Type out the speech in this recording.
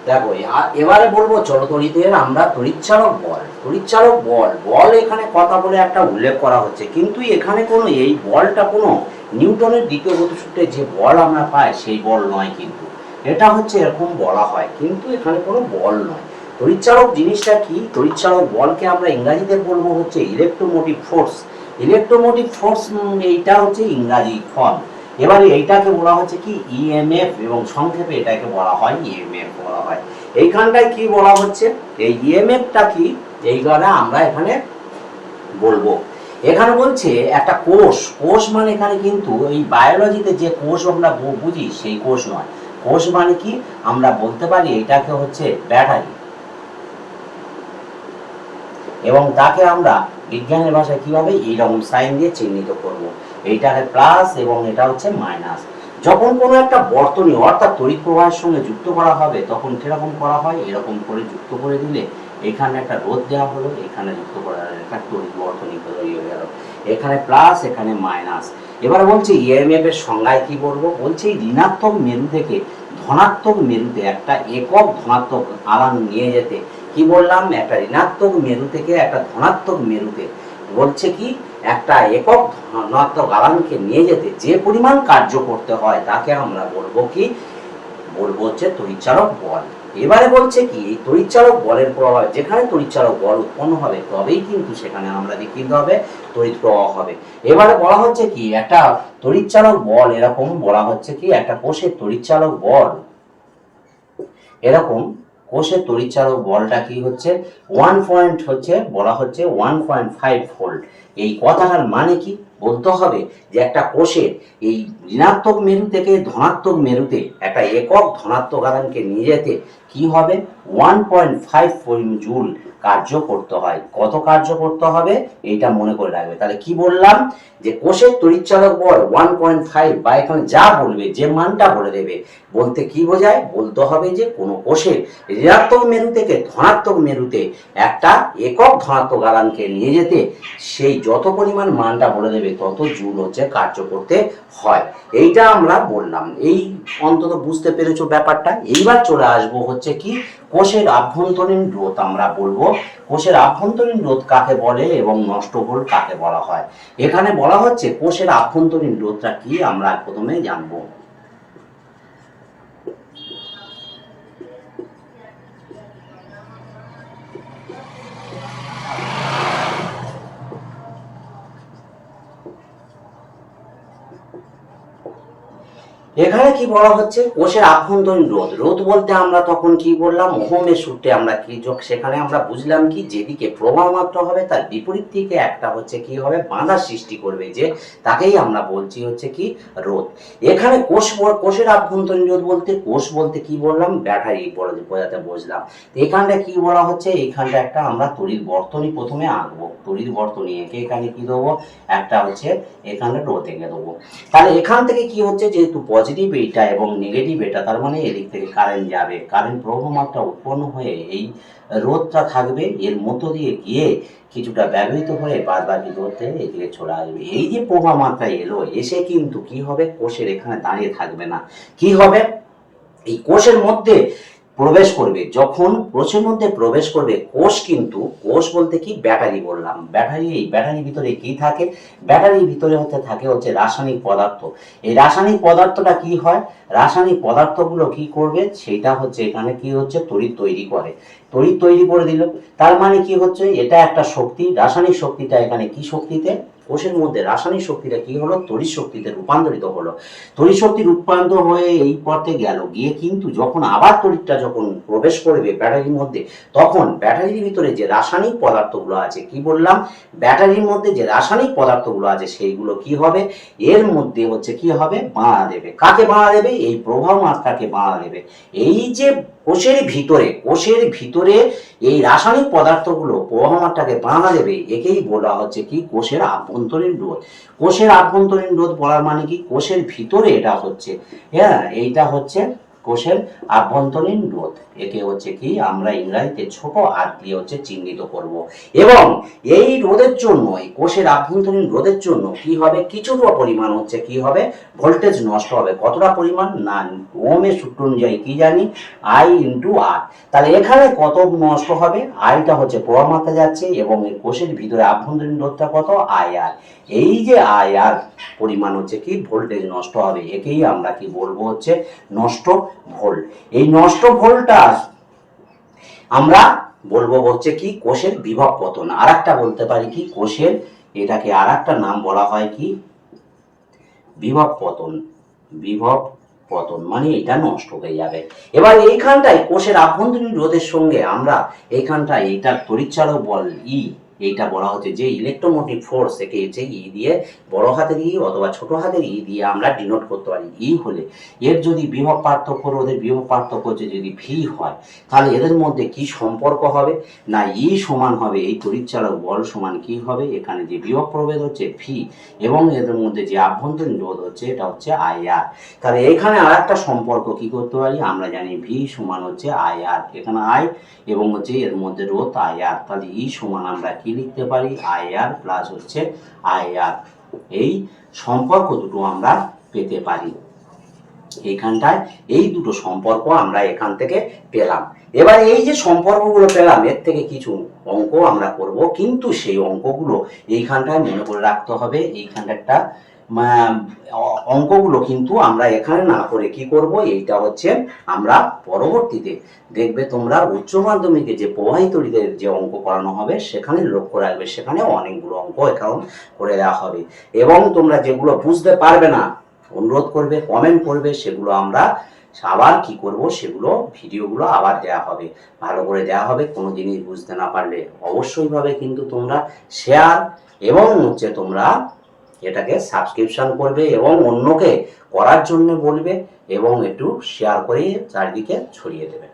দেখো এবারে বলবো চলতরিতের আমরা তড়িৎচালক বল। তড়িৎচালক বল বল এখানে কথা বলে একটা উল্লেখ করা হচ্ছে, কিন্তু এখানে কোনো এই বলটা কোনো নিউটনের দ্বিতীয় গতিসূত্রে যে বল আমরা পাই সেই বল নয়, কিন্তু এটা হচ্ছে এরকম বলা হয়, কিন্তু এখানে কোনো বল নয়। তড়িৎচালক জিনিসটা কি? তড়িৎচালক বলকে আমরা ইংরাজিতে বলবো হচ্ছে ইলেকট্রোমোটিভ ফোর্স। ইলেকট্রোমোটিভ ফোর্স এইটা হচ্ছে ইংরাজি ফর্ম। এবারে এইটাকে বলা হচ্ছে কি ইএমএফ, এবং সংক্ষেপে এটাকে বলা হয় ইএমএফ বলা হয়। এইখানটায় কি বলা হচ্ছে, এই ইএমএফটা কি এইখানে আমরা এখানে বলবো। এখানে বলছে একটা কোষ, কোষ মানে এখানে কিন্তু এই বায়োলজিতে যে কোষ আমরা বুঝি সেই কোষ নয়। কোষ মানে কি আমরা বলতে পারি এটাকে হচ্ছে ব্যাটারি, এবং তাকে আমরা বিজ্ঞানের ভাষায় কিভাবে এইরকম সাইন দিয়ে চিহ্নিত করব। এইটাকে প্লাস এবং এটা হচ্ছে মাইনাস। যখন কোনো একটা বর্তনী অর্থাৎ তড়িৎ প্রবাহের সঙ্গে যুক্ত করা হবে তখন কিরকম করা হয়, এরকম করে যুক্ত করে দিলে এখানে একটা রোধ দেওয়া হলো, এখানে যুক্ত করা একটা তড়িৎ বর্তনী তৈরি হয়ে গেল, এখানে প্লাস এখানে মাইনাস। এবার বলছি ইএমএফ এর সংজ্ঞায় কি বলবো, বলছি ঋণাত্মক মেরু থেকে ধনাত্মক মেরুতে একটা একক ধনাত্মক আধান নিয়ে যেতে, কি বললাম, একটা ঋণাত্মক মেরু থেকে একটা ধনাত্মক মেরুতে বলছে কি একটা একক ধনাত্মক আধানকে নিয়ে যেতে যে পরিমাণ কার্য করতে হয় তাকে আমরা বলবো কি, বলবো হচ্ছে তড়িৎচালক বল। এবারে বলছে কি এই তড়িৎচালক বলের প্রভাব, যেখানে তড়িৎচালক বল উৎপন্ন হবে তবেই কিন্তু সেখানে আমরা দেখি হবে তড়িৎ প্রবাহ হবে। এবারে বলা হচ্ছে কি একটা তড়িৎচালক বল এরকম বলা হচ্ছে কি একটা কোষের তড়িৎচালক বল এরকম, কোষের তড়িৎচালক বলটা কি হচ্ছে 1 হচ্ছে বলা হচ্ছে 1.5 ভোল্ট। এই কথাটার মানে কি বলতে হবে যে একটা কোষের এই ঋণাত্মক মেরু থেকে ধনাত্মক মেরুতে একটা একক ধনাত্মক আধানকে নিয়ে যেতে কি হবে 1.5 জুল কার্য করতে হয়। কত কার্য করতে হবে এইটা মনে করে রাখবে। তাহলে কি বললাম যে কোষের তড়িৎচালক বল 1.5, বা এখানে যা বলবে যে মানটা বলে দেবে বলতে কি বোঝায়, বলতে হবে যে কোনো কোষের ঋণাত্মক মেরু থেকে ধনাত্মক মেরুতে একটা একক ধনাত্মক আধানকে নিয়ে যেতে সেই যত পরিমাণ মানটা বলে দেবে তত জুল হচ্ছে কার্য করতে হয়। এইটা আমরা বললাম, এই অন্তত বুঝতে পেরেছো ব্যাপারটা। এইবার চলে আসবো হচ্ছে কি কোষের আভ্যন্তরীণ রোধ। আমরা বলবো কোষের আভ্যন্তরীণ রোধ কাকে বলে এবং নষ্ট ভোল্ট কাকে বলা হয়। এখানে বলা হচ্ছে কোষের আভ্যন্তরীণ রোধটা কি আমরা প্রথমে জানবো। এখানে কি বলা হচ্ছে কোষের আভ্যন্তরীণ রোধ। রোধ বলতে আমরা তখন কি বললাম ওহমের সূত্রে আমরা কি সেখানে আমরা বুঝলাম কি যেদিকে প্রবাহ মাত্রা হবে তার বিপরীত দিকে একটা হচ্ছে কি হবে বাধা সৃষ্টি করবে, যে তাকেই আমরা বলছি হচ্ছে কি রোধ। এখানে কোষের আভ্যন্তরীণ রোধ বলতে কোষ বলতে কি বললাম ব্যাটারি বোঝাতে বুঝলাম। এখানটা কি বলা হচ্ছে, এইখানটা একটা আমরা তড়িৎ বর্তনী প্রথমে আঁকবো, তড়িৎ বর্তনী এঁকে এখানে কি দেবো একটা হচ্ছে এখানে রোধ এঁকে দেবো। তাহলে এখান থেকে কি হচ্ছে যেহেতু পজিটিভ এইটা এবং নেগেটিভ এটা, তার মানে এদিক থেকে কারেন্ট যাবে, কারেন্ট প্রবাহ মাত্রা উৎপন্ন হয়ে এই রোধটা থাকবে, এর মধ্য দিয়ে গিয়ে কিছুটা ব্যবহৃত হয়ে বাদ বাকি রোধে এদিকে চলে আসবে। এই যে প্রবাহ মাত্রা এলো এসে কিন্তু কি হবে কোষের এখানে দাঁড়িয়ে থাকবে না, কি হবে এই কোষের মধ্যে প্রবেশ করবে। যখন কোষের মধ্যে প্রবেশ করবে কোষ কিন্তু কোষ বলতে কি ব্যাটারি বললাম, ব্যাটারি, এই ব্যাটারির ভিতরে কি থাকে, ব্যাটারির ভিতরে থাকে হচ্ছে রাসায়নিক পদার্থ। এই রাসায়নিক পদার্থটা কি হয়, রাসায়নিক পদার্থগুলো কি করবে সেটা হচ্ছে এখানে কি হচ্ছে তড়িৎ তৈরি করে, তড়িৎ তৈরি করে দিল। তার মানে কি হচ্ছে এটা একটা শক্তি, রাসায়নিক শক্তিটা এখানে কি শক্তিতে কোষের মধ্যে রাসায়নিক শক্তিটা কি হলো তড়িৎ শক্তিতে রূপান্তরিত হলো। তড়িৎ শক্তি রূপান্তর হয়ে এই পথে গেল, গিয়ে কিন্তু যখন আবার তড়িৎটা যখন প্রবেশ করবে ব্যাটারির মধ্যে তখন ব্যাটারির ভিতরে যে রাসায়নিক পদার্থগুলো আছে, কি বললাম ব্যাটারির মধ্যে যে রাসায়নিক পদার্থগুলো আছে সেইগুলো কি হবে এর মধ্যে হচ্ছে কি হবে বাধা দেবে। কাকে বাধা দেবে, এই প্রবাহ মাত্রাকে বাধা দেবে। এই যে কোষের ভিতরে এই রাসায়নিক পদার্থগুলো প্রবাহ মাত্রাকে বাধা দেবে, একেই বলা হচ্ছে কি কোষের আভ্যন্তরীণ রোধ। কোষের আভ্যন্তরীণ রোধ বলার মানে কি কোষের ভিতরে এটা হচ্ছে, হ্যাঁ এইটা হচ্ছে কোষের আভ্যন্তরীণ রোধ, একে হচ্ছে কি আমরা ইংরেজিতে ছোট আর দিয়ে হচ্ছে চিহ্নিত করব। এবং এই রোধের জন্য, এই কোষের আভ্যন্তরীণ রোধের জন্য কি হবে, কিছুটা পরিমাণ হচ্ছে কি হবে, ভোল্টেজ নষ্ট হবে। কতটা পরিমাণ না, ওহমের সূত্র অনুযায়ী কি জানি, আই ইন্টু আর। তাহলে এখানে কত নষ্ট হবে, আইটা হচ্ছে প্রবাহ মাত্রা যাচ্ছে এবং এই কোষের ভিতরে আভ্যন্তরীণ রোধটা কত, আই আর। এই যে আই আর পরিমাণ হচ্ছে কি ভোল্টেজ নষ্ট হবে, একেই আমরা কি বলবো হচ্ছে নষ্ট ভোল্ট। এই নষ্ট ভোল্টটা আমরা বলবো হচ্ছে কি কোষের বিভব পতন। আর একটা বলতে পারি কি কোষের, এটাকে আর একটা নাম বলা হয় কি বিভব পতন। বিভব পতন মানে এটা নষ্ট হয়ে যাবে। এবার এইখানটায় কোষের আভ্যন্তরীণ রোধের সঙ্গে আমরা এইখানটায় এটা তড়িৎচালক বল ই, এইটা বলা হচ্ছে যে ইলেকট্রোমোটিভ ফোর্স, একে হচ্ছে ই দিয়ে, বড় হাতের ই অথবা ছোট হাতের ই দিয়ে আমরা ডিনোট করতে পারি। ই হলে এর যদি বিভব পার্থক্য, রোধের বিভব পার্থক্য যদি ভি হয়, তাহলে এদের মধ্যে কি সম্পর্ক হবে না, ই সমান হবে এই তড়িৎচালক বল সমান কি হবে, এখানে যে বিভব প্রভেদ হচ্ছে ভি এবং এদের মধ্যে যে আভ্যন্তরীণ রোধ হচ্ছে এটা হচ্ছে আই আর। তাহলে এখানে আর একটা সম্পর্ক কি করতে পারি, আমরা জানি ভি সমান হচ্ছে আই আর, এখানে আই এবং হচ্ছে এর মধ্যে রোধ আই আর। তাহলে ই সমান আমরা কি লিখতে পারি, আই আর প্লাস হচ্ছে আই আর। এই সম্পর্ক দুটো আমরা পেতে পারি। এইখানটায় এই দুটো সম্পর্ক আমরা এখান থেকে পেলাম। এবার এই যে সম্পর্কগুলো পেলাম, এর থেকে কিছু অঙ্ক আমরা করব, কিন্তু সেই অঙ্কগুলো এইখানটায় মনে করে রাখতে হবে। এইখানটা একটা অঙ্কগুলো কিন্তু আমরা এখানে না করে কি করব, এইটা হচ্ছে আমরা পরবর্তীতে দেখবে তোমরা উচ্চ মাধ্যমিকে যে প্রবাহিত তড়িতের যে অঙ্ক করানো হবে সেখানে লক্ষ্য রাখবে, সেখানে অনেকগুলো অঙ্ক এখানে করে দেওয়া হবে। এবং তোমরা যেগুলো বুঝতে পারবে না অনুরোধ করবে, কমেন্ট করবে, সেগুলো আমরা আবার কি করব, সেগুলো ভিডিওগুলো আবার দেওয়া হবে, ভালো করে দেওয়া হবে। কোনো জিনিস বুঝতে না পারলে অবশ্যই ভাবে কিন্তু তোমরা শেয়ার এবং হচ্ছে তোমরা এটাকে সাবস্ক্রিপশন করবে এবং অন্যকে করার জন্য বলবে এবং একটু শেয়ার করে চারিদিকে ছড়িয়ে দেবে।